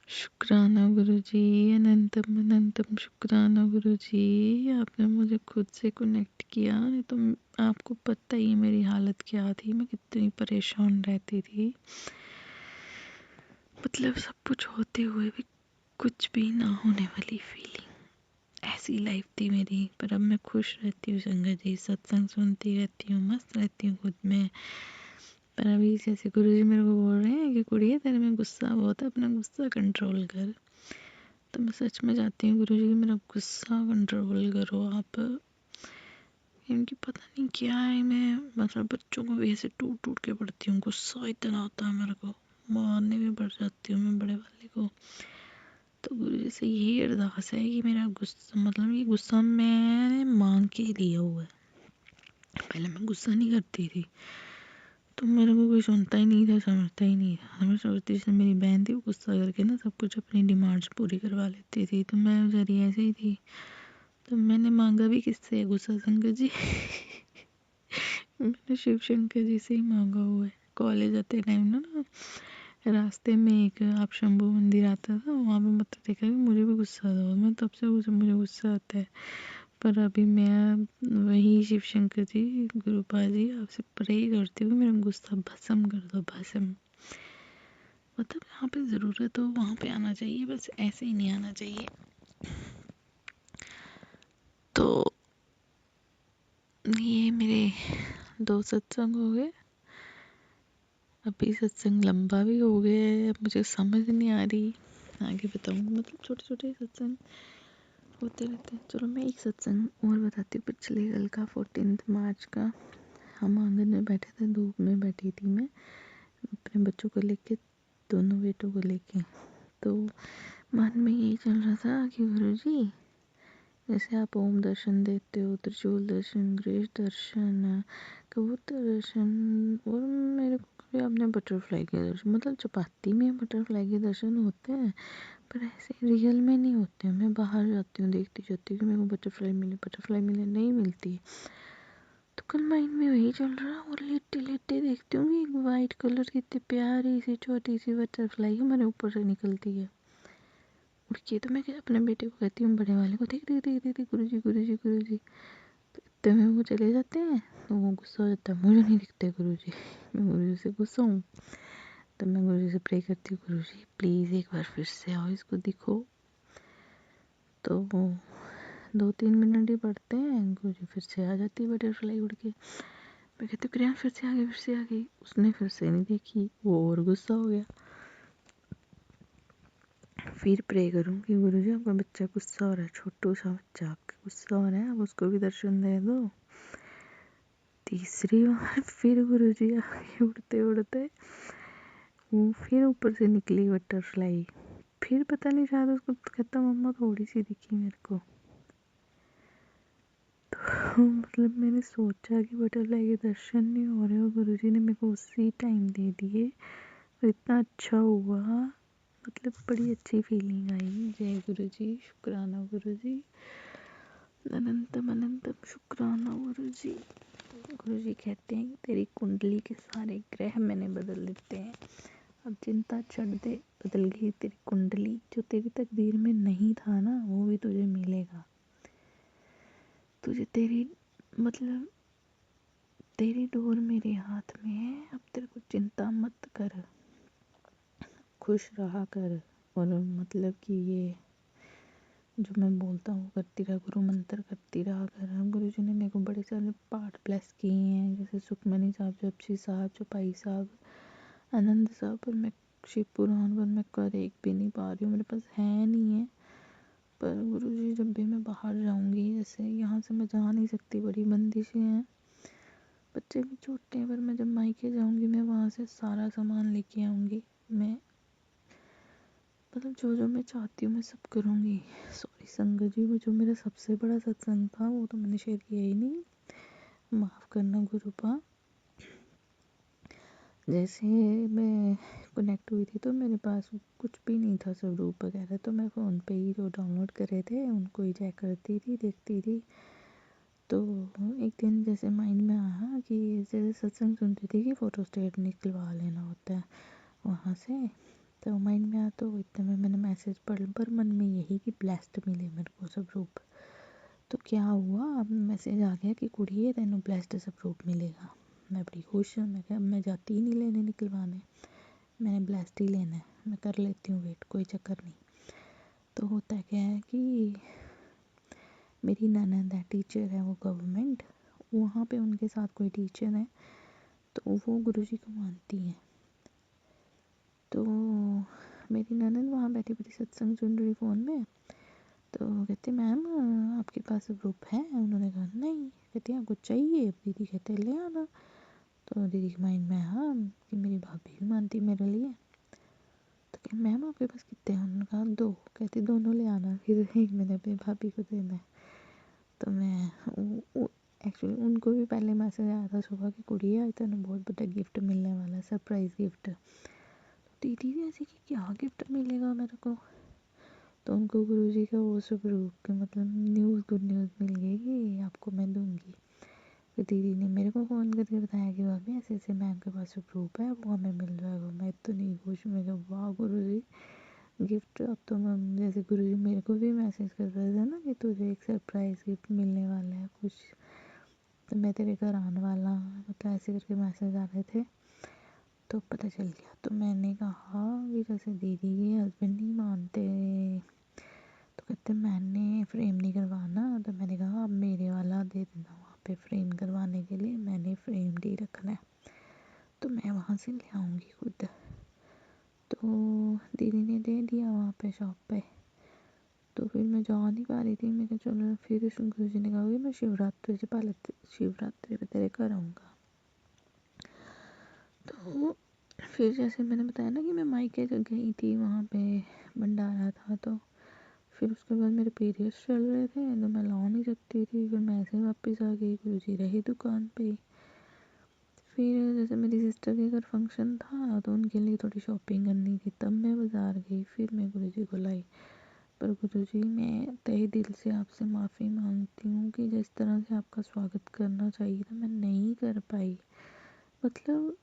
S2: शुक्राना गुरुजी, अनंतम अनंतम शुक्राना गुरुजी, आपने मुझे खुद से कनेक्ट किया। नहीं तो आपको पता ही मेरी हालत क्या थी, मैं कितनी परेशान रहती थी। मतलब सब कुछ होते हुए भी कुछ भी ना होने वाली फीलिंग, ऐसी लाइफ थी मेरी। पर अब मैं खुश रहती हूँ संगत जी, सत्संग सुनती रहती हूँ, मस्त रहती हूँ खुद में। पर अभी जैसे गुरुजी मेरे को बोल रहे हैं कि कुड़िए तेरे में गुस्सा बहुत है, अपना गुस्सा कंट्रोल कर। तो मैं सच में चाहती हूँ गुरुजी कि मेरा गुस्सा कंट्रोल करो आप। इनकी पता नहीं क्या है, मैं मतलब बच्चों को भी ऐसे टूट टूट के पढ़ती हूँ, गुस्सा इतना आता है मेरे को, मारने भी पड़ जाती हूँ मैं बड़े वाले को। तो गुरुजी से यही अरदास है कि मेरा गुस्सा, मतलब ये गुस्सा मैंने मांग के लिया हुआ है। पहले मैं गुस्सा नहीं करती थी, तो मेरे को कोई सुनता ही नहीं था, समझता ही नहीं था। मैं सोचती थी मेरी बहन थी, वो गुस्सा करके ना सब कुछ अपनी डिमांड्स पूरी करवा लेती थी, तो मैं बेचारी ऐसे ही थी। तो मैंने मांगा भी किससे गुस्सा, शंकर जी। मैंने शिव शंकर जी से ही मांगा हुआ है। कॉलेज आते टाइम ना रास्ते में एक आप शंभू मंदिर आता था, वहाँ पे मतलब देखा कि मुझे भी गुस्सा आता, मैं तब से मुझे गुस्सा आता है। पर अभी मैं वही शिव शंकर जी, गुरुपा जी, आपसे प्रे करती हूँ मेरा गुस्सा भस्म कर दो, भस्म। मतलब यहाँ पे ज़रूरत हो वहाँ पे आना चाहिए, बस ऐसे ही नहीं आना चाहिए। तो ये मेरे 2 सत्संग हो गए। अभी सत्संग लंबा भी हो गया है, मुझे समझ नहीं आ रही आगे बताऊँ। मतलब छोटे छोटे सत्संग होते रहते हैं। चलो मैं एक सत्संग और बताती हूँ, पिछले कल का 14 मार्च का। हम आंगन में बैठे थे, धूप में बैठी थी मैं अपने बच्चों को लेके, दोनों बेटों को लेके। तो मन में यही चल रहा था कि गुरुजी जैसे आप ओम दर्शन देते हो, त्रिशूल दर्शन, गृह दर्शन, कबूतर दर्शन, और मेरे को कभी आपने बटरफ्लाई के दर्शन, मतलब चपाती में बटरफ्लाई के दर्शन होते हैं, पर ऐसे रियल में नहीं होते हैं। मैं बाहर जाती हूँ, देखती जाती हूँ कि मेरे को बटरफ्लाई मिले, नहीं मिलती। तो कल माइंड में वही चल रहा, और लेटे लेटे देखती हूँ कि एक वाइट कलर की इतनी प्यारी सी छोटी सी बटरफ्लाई हमारे ऊपर से निकलती है उड़ के। तो मैं अपने बेटे को कहती हूँ, बड़े वाले को, देख देख देख देख गुरुजी गुरुजी गुरुजी। तो इतने में वो चले जाते हैं, तो वो गुस्सा हो जाता है, मुझे नहीं दिखते गुरुजी। मैं गुरुजी से गुस्सा हूँ। तो मैं गुरुजी से प्रे करती हूँ, गुरुजी प्लीज़ एक बार फिर से आओ, इसको दिखो। तो वो 2-3 मिनट ही पड़ते हैं, गुरुजी फिर से आ जाती है बटरफ्लाई उड़ के। मैं कहती हूँ क्रियान फिर से आ गई। उसने फिर से नहीं देखी, वो और गुस्सा हो गया। फिर प्रे करूँ कि गुरुजी आपका बच्चा गुस्सा हो रहा है, छोटू सा बच्चा आपका गुस्सा हो रहा है, आप उसको भी दर्शन दे दो। तीसरी बार फिर गुरुजी आगे उड़ते उड़ते, वो फिर ऊपर से निकली बटरफ्लाई। फिर पता नहीं, शायद उसको कहता मम्मा थोड़ी सी दिखी मेरे को। तो मतलब मैंने सोचा कि बटरफ्लाई के दर्शन नहीं हो रहे, और गुरुजी ने मेरे को उसी टाइम दे दिए, और इतना अच्छा हुआ। मतलब बड़ी अच्छी फीलिंग आई। जय गुरुजी, शुक्राना गुरुजी, अनंतम अनंतम शुक्राना गुरुजी। गुरुजी कहते हैं कि तेरी कुंडली के सारे ग्रह मैंने बदल देते हैं, अब चिंता छोड़ दे, बदल गई तेरी कुंडली। जो तेरी तकदीर में नहीं था ना, वो भी तुझे मिलेगा। तुझे तेरी मतलब तेरी डोर मेरे हाथ में है, अब तेरे को चिंता मत कर, खुश रहा कर। और मतलब कि ये जो मैं बोलता हूँ करती रहा, गुरु मंत्र करती रहा कर। गुरु जी ने मेरे को बड़े सारे पाठ ब्लेस किए हैं, जैसे सुखमनी साहब, जपजी साहब, चौपाई साहब, आनंद साहब। पर मैं शिव पुराण पर मैं कर एक भी नहीं पा रही हूँ, मेरे पास है नहीं है। पर गुरु जी जब भी मैं बाहर जाऊँगी, जैसे यहाँ से मैं जा नहीं सकती, बड़ी बंदिशें हैं, बच्चे भी छोटे हैं, पर मैं जब मायके जाऊँगी मैं वहाँ से सारा सामान लेके आऊँगी। मैं मतलब जो मैं चाहती हूँ मैं सब करूँगी। सॉरी संगत जी, वो जो मेरा सबसे बड़ा सत्संग था वो तो मैंने शेयर किया ही नहीं, माफ़ करना गुरुपा। जैसे मैं कनेक्ट हुई थी तो मेरे पास कुछ भी नहीं था स्वरूप वगैरह, तो मैं फ़ोन पे ही जो डाउनलोड करे थे उनको ही चेक करती थी, देखती थी। तो एक दिन जैसे माइंड में आया कि जैसे सत्संग सुनती थी कि फ़ोटो स्टेट निकलवा लेना होता है वहाँ से, तो माइंड में आया तो इतने में मैंने मैसेज पढ़, पर मन में यही कि ब्लेस्ड मिले मेरे को स्वरूप। तो क्या हुआ, अब मैसेज आ गया कि कुड़िए तेनू ब्लेस्ड स्वरूप मिलेगा। मैं बड़ी खुश हूँ, मैं कहा अब मैं जाती ही नहीं लेने निकलवाने, मैंने ब्लेस्ड ही लेना है, मैं कर लेती हूँ वेट, कोई चक्कर नहीं। तो होता क्या है कि मेरी ननद है, टीचर है वो गवर्नमेंट, वहाँ पे उनके साथ कोई टीचर है, तो वो गुरुजी को मानती हैं। तो मेरी ननद वहाँ बैठी बैठी सत्संग सुन रही फ़ोन में, तो कहते मैम आपके पास ग्रुप है? उन्होंने कहा नहीं। कहती आपको चाहिए? दीदी कहते ले आना। तो दीदी के माइंड में हाँ कि मेरी भाभी भी मानती मेरे लिए। तो क्या मैम आपके पास कितने हैं? उन्होंने कहा 2। कहती दोनों ले आना, फिर एक मैंने अपनी भाभी को देना है। तो मैं एक्चुअली उनको भी पहले मैसेज आया था सुबह की कुड़ी आज तेन बहुत बड़ा गिफ्ट मिलने वाला है, सरप्राइज़ गिफ्ट। तो दीदी भी ऐसी कि क्या गिफ्ट मिलेगा मेरे को, तो उनको गुरुजी का वो स्वरूप मतलब न्यूज़, गुड न्यूज़ मिल गई कि आपको मैं दूंगी। फिर दीदी ने मेरे को फ़ोन करके बताया कि भाभी ऐसे ऐसे मैम के पास स्वरूप है, वो हमें मिल जाएगा। मैं इतनी खुश, मैं कहा वाह गुरुजी गिफ्ट। अब तो मैं जैसे गुरुजी मेरे को भी मैसेज कर रहे थे ना कि तुझे एक सरप्राइज़ गिफ्ट मिलने वाला है कुछ, तो मैं तेरे घर आने वाला, मतलब ऐसे करके मैसेज आ रहे थे। तो पता चल गया, तो मैंने कहा कि जैसे दीदी के हस्बैंड नहीं मानते, तो कहते मैंने फ्रेम नहीं करवाना। तो मैंने कहा अब मेरे वाला दे देना वहाँ पे फ्रेम करवाने के लिए, मैंने फ्रेम ही रखना है, तो मैं वहाँ से ले आऊँगी खुद। तो दीदी ने दे दिया वहाँ पे शॉप पे। तो फिर मैं जा नहीं पा रही थी, मैं कहा चलो, फिर गुरुजी ने कहा कि मैं शिवरात्रि से पहले शिवरात्रि पे तेरे घर आऊँगा। तो फिर जैसे मैंने बताया ना कि मैं मायके गई थी, वहाँ पे भंडारा था, तो फिर उसके बाद मेरे पीरियड्स चल रहे थे, तो मैं ला नहीं सकती थी। फिर मैं ऐसे वापस आ गई, गुरुजी रहे दुकान पे। फिर जैसे मेरी सिस्टर के घर फंक्शन था, तो उनके लिए थोड़ी शॉपिंग करनी थी, तब मैं बाज़ार गई, फिर मैं गुरुजी को लाई। पर गुरुजी मैं तहे दिल से आपसे माफ़ी मांगती हूँ कि जिस तरह से आपका स्वागत करना चाहिए था मैं नहीं कर पाई। मतलब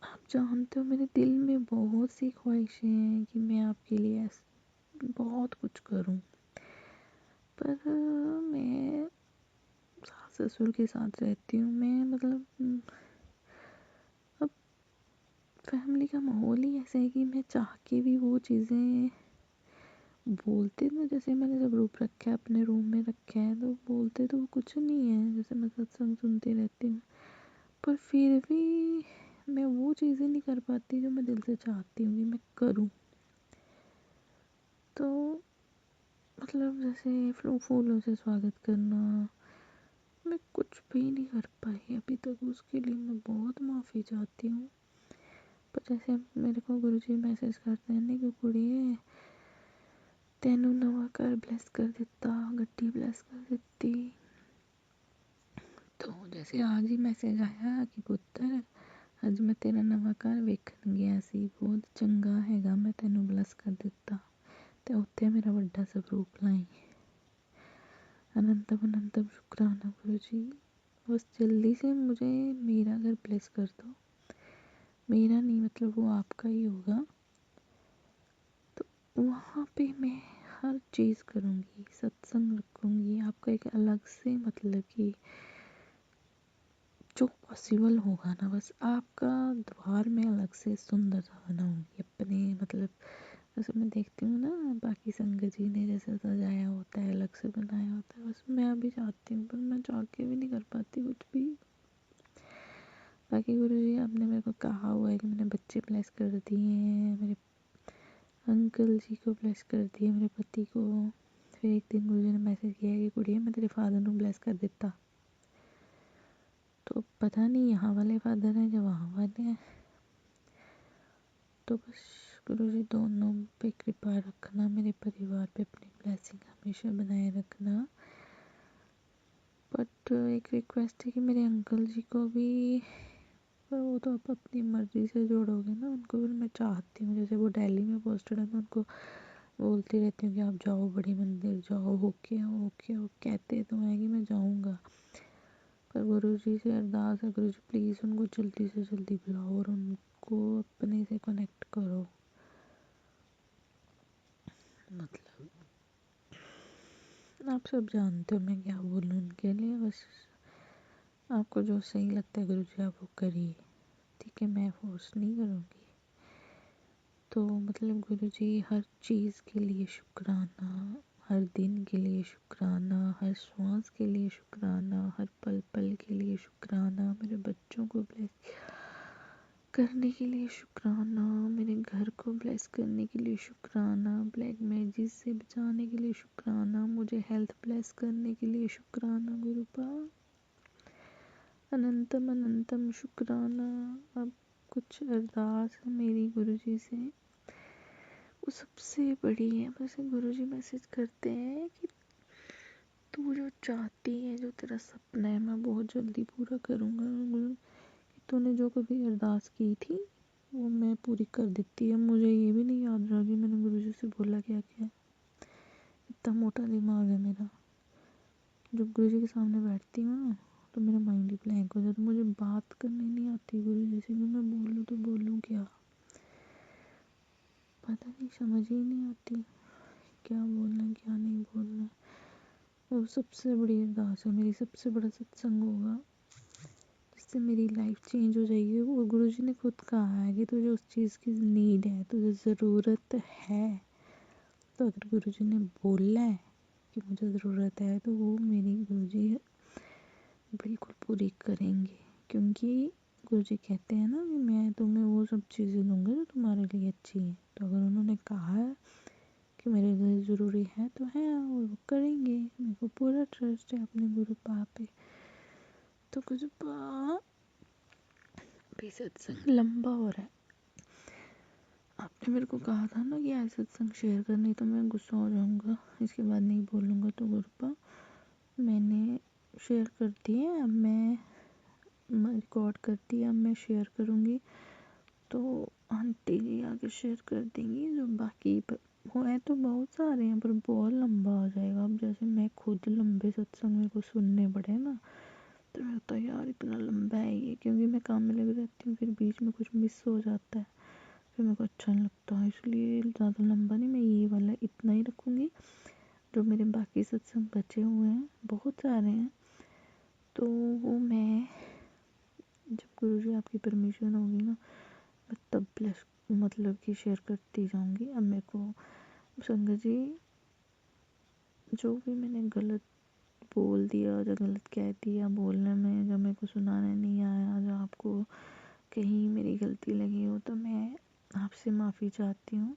S2: आप जानते हो मेरे दिल में बहुत सी ख्वाहिशें हैं कि मैं आपके लिए बहुत कुछ करूं, पर मैं सास ससुर के साथ रहती हूँ। मैं मतलब अब फैमिली का माहौल ही ऐसा है कि मैं चाह के भी वो चीज़ें बोलते ना, जैसे मैंने जब रूप रखा है अपने रूम में रखा है, तो बोलते तो वो कुछ नहीं है, जैसे मैं सत्संग सुनती रहती हूँ, पर फिर भी मैं वो चीज़ें नहीं कर पाती जो मैं दिल से चाहती हूँ कि मैं करूँ। तो मतलब जैसे फूलों से स्वागत करना, मैं कुछ भी नहीं कर पाई अभी तक, उसके लिए मैं बहुत माफ़ी चाहती हूँ। पर जैसे मेरे को गुरुजी मैसेज करते हैं ना कि कुड़िए तेनू नवा घर ब्लेस कर दिता, गड्डी ब्लेस कर दिती। तो जैसे आज ही मैसेज आया कि पुत्र अज मैं तेरा नवा घर वेखन गया सी, बहुत चंगा हैगा, मैं तेनू ब्लेस कर दिता, ते उत्थे मेरा बड़ा स्वरूप लाई। अनंतम अनंतम शुक्राना गुरुजी, बस जल्दी से मुझे मेरा घर ब्लेस कर दो। मेरा नहीं मतलब वो आपका ही होगा, तो वहाँ पे मैं हर चीज़ करूँगी, सत्संग रखूँगी, आपका एक अलग से मतलब कि जो पॉसिबल होगा ना, बस आपका द्वार में अलग से सुंदर सा बनाऊँगी अपने, मतलब जैसे मैं देखती हूँ ना बाकी संगत जी ने जैसे सजाया होता है, अलग से बनाया होता है, बस मैं अभी चाहती हूँ, पर मैं चाह के भी नहीं कर पाती कुछ भी। बाकी गुरुजी आपने मेरे को कहा हुआ है कि मैंने बच्चे ब्लेस कर दिए हैं, मेरे अंकल जी को ब्लेस कर दिया, मेरे पति को। फिर एक दिन गुरुजी ने मैसेज किया कि कुड़िए मैं तेरे फादर को ब्लेस कर देता। तो पता नहीं यहाँ वाले फादर हैं या वहाँ वाले हैं, तो बस गुरुजी दोनों पे कृपा रखना, मेरे परिवार पे अपनी ब्लेसिंग हमेशा बनाए रखना। बट एक रिक्वेस्ट है कि मेरे अंकल जी को भी पर वो तो आप अपनी मर्ज़ी से जोड़ोगे ना उनको। फिर मैं चाहती हूँ, जैसे वो दिल्ली में पोस्टेड है, मैं उनको बोलती रहती हूँ कि आप जाओ बड़ी मंदिर जाओ, होके आओ होके आओ। कहते तो है कि मैं जाऊँगा, पर गुरु जी से अरदास है, गुरु जी प्लीज़ उनको जल्दी से जल्दी बुलाओ और उनको अपने से कनेक्ट करो। मतलब आप सब जानते हो मैं क्या बोलूँ उनके लिए। बस आपको जो सही लगता है गुरु जी आप वो करिए, ठीक है, मैं फोर्स नहीं करूँगी। तो मतलब गुरु जी हर चीज़ के लिए शुक्राना, हर दिन के लिए शुक्राना, हर श्वास के लिए शुक्राना, हर पल पल के लिए शुक्राना, मेरे बच्चों को ब्लेस करने के लिए शुक्राना, मेरे घर को ब्लेस करने के लिए शुक्राना, ब्लैक मैजिक से बचाने के लिए शुक्राना, मुझे हेल्थ ब्लेस करने के लिए शुक्राना। गुरुपा अनंतम अनंतम शुक्राना। अब कुछ अरदास है मेरी गुरु जी से, वो सबसे बड़ी है। बस गुरु जी मैसेज करते हैं कि तू जो चाहती है, जो तेरा सपना है, मैं बहुत जल्दी पूरा करूँगा। गुरु, तूने जो कभी अरदास की थी वो मैं पूरी कर देती है। मुझे ये भी नहीं याद रहा कि मैंने गुरु जी से बोला क्या क्या। इतना मोटा दिमाग है मेरा। जब गुरु जी के सामने बैठती हूँ ना तो मेरा माइंड ही ब्लैंक हो जाता है। मुझे बात करनी नहीं आती गुरु जी से कि मैं बोलूँ तो बोलूँ क्या, पता नहीं, समझ ही नहीं आती क्या बोलना है क्या नहीं बोलना है। वो सबसे बड़ी अरदास है मेरी, सबसे बड़ा सत्संग होगा जिससे मेरी लाइफ चेंज हो जाएगी। वो गुरु जी ने खुद कहा है कि तुझे उस चीज़ की नीड है, तुझे ज़रूरत है, तो अगर गुरु जी ने बोला है कि मुझे ज़रूरत है तो वो मेरी गुरु जी बिल्कुल पूरी करेंगे। क्योंकि गुरु जी कहते हैं ना कि मैं तुम्हें वो सब चीज़ें दूंगा जो तुम्हारे लिए अच्छी हैं। तो अगर उन्होंने कहा है कि मेरे लिए ज़रूरी है तो है, और वो करेंगे। मेरे को पूरा ट्रस्ट है अपने गुरु पा पे। तो गुरु पा भी सत्संग लंबा हो रहा है। आपने मेरे को कहा था ना कि आज सत्संग शेयर करनी, तो मैं गुस्सा हो जाऊंगा, इसके बाद नहीं बोलूँगा। तो गुरुपा मैंने शेयर कर दिए, अब मैं रिकॉर्ड कर दिया, अब मैं शेयर करूँगी। तो आंटी जी आगे शेयर कर देंगी। जो बाकी वो है तो बहुत सारे हैं, पर बहुत लंबा हो जाएगा। अब जैसे मैं खुद लंबे सत्संग मेरे को सुनने पड़े ना, तो मैं होता यार इतना लंबा है ये, क्योंकि मैं काम में लगी रहती हूँ, फिर बीच में कुछ मिस हो जाता है, फिर मेरे को अच्छा नहीं लगता। इसलिए ज़्यादा लंबा नहीं, मैं ये वाला इतना ही रखूँगी। जो मेरे बाकी सत्संग बचे हुए हैं, बहुत सारे हैं, तो वो मैं जब गुरु जी आपकी परमिशन होगी ना, मैं तब ब्लेस मतलब कि शेयर करती जाऊँगी। अब मेरे को संगत जी जो भी मैंने गलत बोल दिया, जो गलत कह दिया बोलने में, जो मेरे को सुनाने नहीं आया, जो आपको कहीं मेरी गलती लगी हो, तो मैं आपसे माफ़ी चाहती हूँ।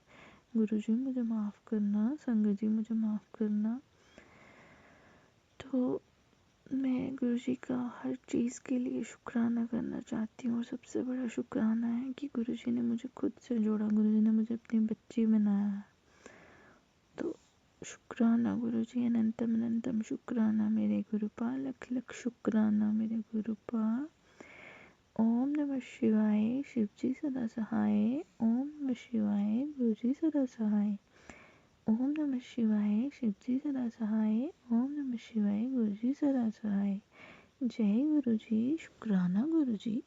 S2: गुरु जी मुझे माफ़ करना, संगत जी मुझे माफ़ करना। तो मैं गुरु जी का हर चीज़ के लिए शुक्राना करना चाहती हूँ, और सबसे बड़ा शुक्राना है कि गुरु जी ने मुझे खुद से जोड़ा, गुरु जी ने मुझे अपनी बच्ची बनाया है। तो शुक्राना गुरु जी, अनंतम अनंतम शुक्राना मेरे गुरुपा, लख लख शुक्राना मेरे गुरुपा। ओम नमः शिवाय, शिव जी सदा सहाय। ओम नमः शिवाय, गुरु जी सदा सहाय। ओम नमः शिवाय, शिव जी सदा सहाय। ओम नमः शिवाय, गुरु जी सदा सहाय। जय गुरु जी, शुक्राना गुरु जी।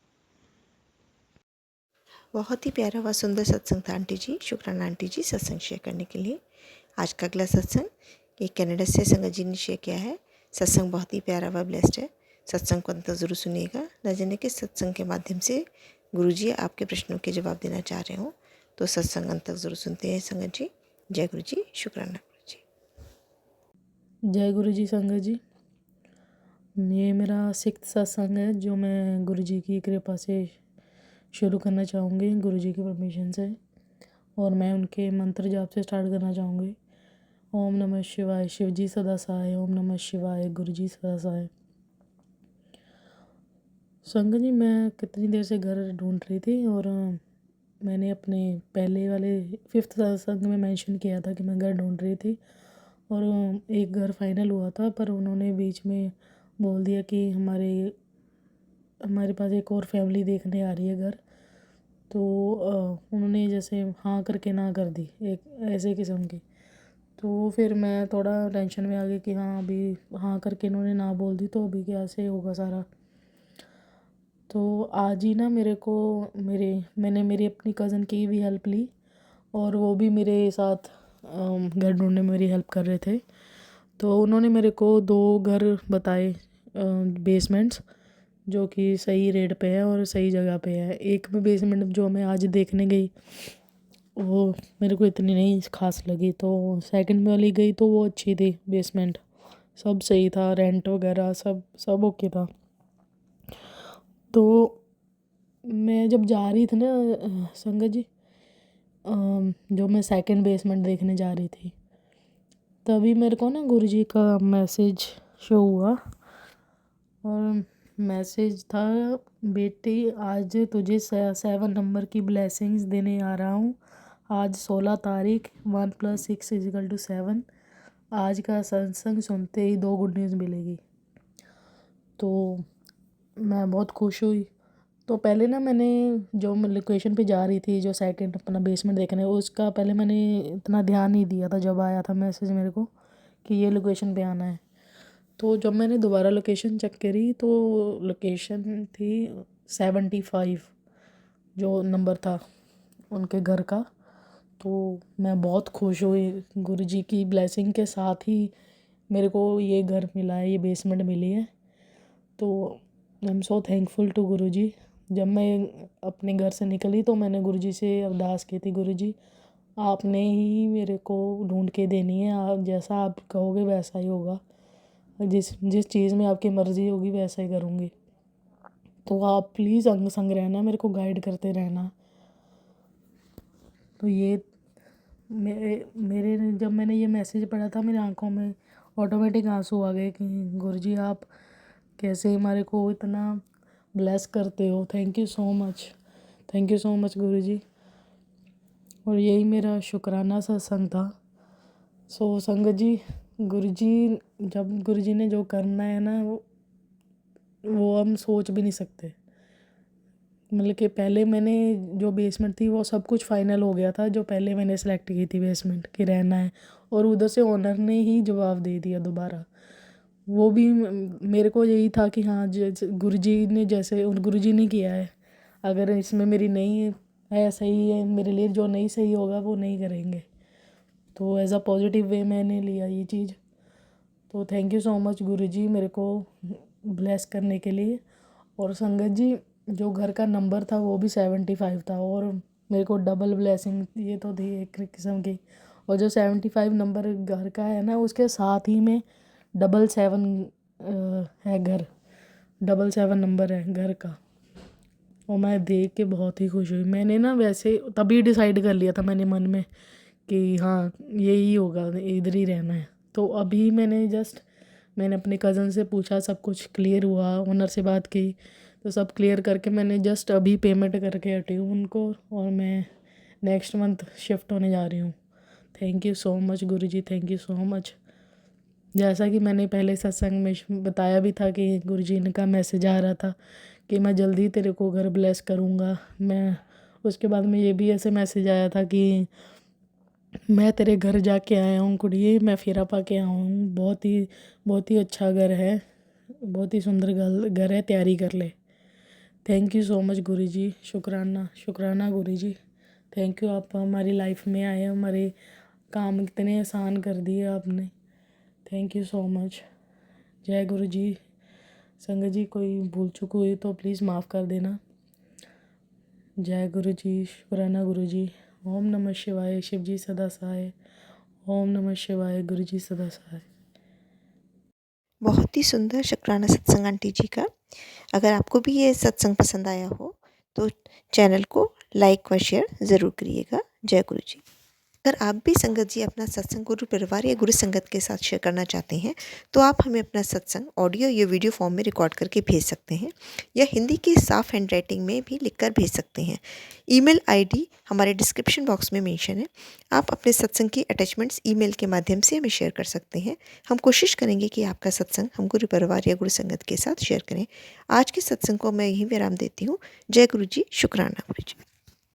S1: बहुत ही प्यारा व सुंदर सत्संग था आंटी जी। शुक्राना आंटी जी सत्संग शेयर करने के लिए। आज का अगला सत्संग ये कनाडा से संगत जी ने शेयर किया है। सत्संग बहुत ही प्यारा व ब्लेस्ड है। सत्संग को अंत तक ज़रूर सुनिएगा। न जाने कि सत्संग के माध्यम से गुरु जी आपके प्रश्नों के जवाब देना चाह रहे हो, तो सत्संग अंत तक ज़रूर सुनते हैं संगत जी। जय गुरु जी, शुक्राना गुरु जी।
S3: जय गुरु जी संगत जी। ये मेरा 6th सत्संग है जो मैं गुरु जी की कृपा से शुरू करना चाहूँगी, गुरु जी की परमिशन से। और मैं उनके मंत्र जाप से स्टार्ट करना चाहूँगी। ओम नमः शिवाय, शिव जी सदा सहाय। ओम नमः शिवाय, गुरु जी सदा सहाय। संगत जी मैं कितनी देर से घर ढूंढ रही थी, और मैंने अपने पहले वाले 5th सत्संग में मेंशन किया था कि मैं घर ढूंढ रही थी, और एक घर फाइनल हुआ था, पर उन्होंने बीच में बोल दिया कि हमारे हमारे पास एक और फैमिली देखने आ रही है घर, तो उन्होंने जैसे हाँ करके ना कर दी, एक ऐसे किस्म की। तो फिर मैं थोड़ा टेंशन में आ गई कि हाँ अभी हाँ करके इन्होंने ना बोल दी तो अभी कैसे होगा सारा। तो आज ही ना मैंने मेरी अपनी कज़न की भी हेल्प ली, और वो भी मेरे साथ घर ढूंढने में मेरी हेल्प कर रहे थे। तो उन्होंने मेरे को 2 घर बताए, बेसमेंट्स, जो कि सही रेट पे है और सही जगह पे है। एक में बेसमेंट जो मैं आज देखने गई वो मेरे को इतनी नहीं खास लगी, तो सेकंड में वाली गई तो वो अच्छी थी बेसमेंट, सब सही था, रेंट वगैरह सब सब ओके था। तो मैं जब जा रही थी ना संगत जी, जो मैं सेकंड बेसमेंट देखने जा रही थी, तभी मेरे को ना गुरुजी का मैसेज शो हुआ, और मैसेज था, बेटी आज तुझे 7 नंबर की ब्लेसिंग्स देने आ रहा हूँ। आज 16 तारीख, 1 + 6 = 7। आज का सत्संग सुनते ही 2 गुड न्यूज़ मिलेगी। तो मैं बहुत खुश हुई। तो पहले ना मैंने जो मैं लोकेशन पे जा रही थी, जो सेकंड अपना बेसमेंट देखने, उसका पहले मैंने इतना ध्यान नहीं दिया था जब आया था मैसेज मेरे को कि ये लोकेशन पे आना है। तो जब मैंने दोबारा लोकेशन चेक करी तो लोकेशन थी 75, जो नंबर था उनके घर का। तो मैं बहुत खुश हुई, गुरुजी की ब्लेसिंग के साथ ही मेरे को ये घर मिला है, ये बेसमेंट मिली है। तो I am so thankful to Guruji. जब मैं अपने घर से निकली तो मैंने गुरुजी से अरदास की थी, गुरुजी आपने ही मेरे को ढूंढ के देनी है, आप जैसा आप कहोगे वैसा ही होगा, जिस जिस चीज़ में आपकी मर्ज़ी होगी वैसा ही करूँगी। तो आप प्लीज़ अंग संग रहना, मेरे को गाइड करते रहना। तो ये मेरे मेरे जब मैंने ये मैसेज पढ़ा था, मेरी आंखों में ऑटोमेटिक आंसू आ गए कि गुरुजी आप कैसे हमारे को इतना ब्लेस करते हो। Thank you so much, thank you so much Guruji. और यही मेरा शुक्राना सत्संग था। सो संगत जी, गुरुजी जब गुरुजी ने जो करना है ना, वो हम सोच भी नहीं सकते। मतलब कि पहले मैंने जो बेसमेंट थी वो सब कुछ फाइनल हो गया था, जो पहले मैंने सेलेक्ट की थी बेसमेंट कि रहना है, और उधर से ओनर ने ही जवाब दे दिया दोबारा। वो भी मेरे को यही था कि हाँ जैसे गुरुजी ने जैसे गुरुजी ने किया है, अगर इसमें मेरी नहीं है सही है मेरे लिए, जो नहीं सही होगा वो नहीं करेंगे। तो एज़ अ पॉजिटिव वे मैंने लिया ये चीज़। तो थैंक यू सो मच गुरुजी मेरे को ब्लेस करने के लिए। और संगत जी, जो घर का नंबर था वो भी 75 था, और मेरे को डबल ब्लेसिंग ये तो थी एक किस्म की। और जो 75 नंबर घर का है ना, उसके साथ ही में 77 है घर, 77 नंबर है घर का। और मैं देख के बहुत ही खुश हुई। मैंने ना वैसे तभी डिसाइड कर लिया था मैंने मन में कि हाँ यही होगा, इधर ही रहना है। तो अभी मैंने अपने कज़न से पूछा, सब कुछ क्लियर हुआ, ओनर से बात की, तो सब क्लियर करके मैंने जस्ट अभी पेमेंट करके हटी हूँ उनको, और मैं नेक्स्ट मंथ शिफ्ट होने जा रही हूँ। Thank you so much Guruji, thank you so much. जैसा कि मैंने पहले सत्संग में बताया भी था कि गुरुजी का मैसेज आ रहा था कि मैं जल्दी तेरे को घर ब्लेस करूँगा। मैं उसके बाद में ये भी ऐसे मैसेज आया था कि मैं तेरे घर जाके आया हूँ कुड़िए, मैं फेरा पा के आया हूँ, बहुत ही अच्छा घर है, बहुत ही सुंदर घर है, तैयारी कर ले। थैंक यू सो मच गुरुजी, शुक्राना शुक्राना गुरुजी। थैंक यू, आप हमारी लाइफ में आए, हमारे काम इतने आसान कर दिए आपने। Thank you so much. जय गुरुजी। संगत जी, कोई भूल चूक हुई तो प्लीज़ माफ़ कर देना। जय गुरुजी, शुक्राना गुरुजी। ओम नमः शिवाय, शिव जी सदा सहाय। ओम नमः शिवाय, गुरु जी सदा सहाय।
S1: बहुत ही सुंदर शुक्राना सत्संग आंटी जी का। अगर आपको भी ये सत्संग पसंद आया हो तो चैनल को लाइक व शेयर ज़रूर करिएगा। जय गुरु जी। अगर आप भी संगत जी अपना सत्संग गुरु परिवार या गुरु संगत के साथ शेयर करना चाहते हैं तो आप हमें अपना सत्संग ऑडियो या वीडियो फॉर्म में रिकॉर्ड करके भेज सकते हैं या हिंदी की साफ हैंड राइटिंग में भी लिखकर भेज सकते हैं। ईमेल आईडी हमारे डिस्क्रिप्शन बॉक्स में मेंशन है। आप अपने सत्संग की अटैचमेंट्स ईमेल के माध्यम से हमें शेयर कर सकते हैं। हम कोशिश करेंगे कि आपका सत्संग हम गुरु परिवार या गुरु संगत के साथ शेयर करें। आज के सत्संग को मैं यहीं विराम देती हूँ। जय गुरु जी, शुक्राना गुरु जी।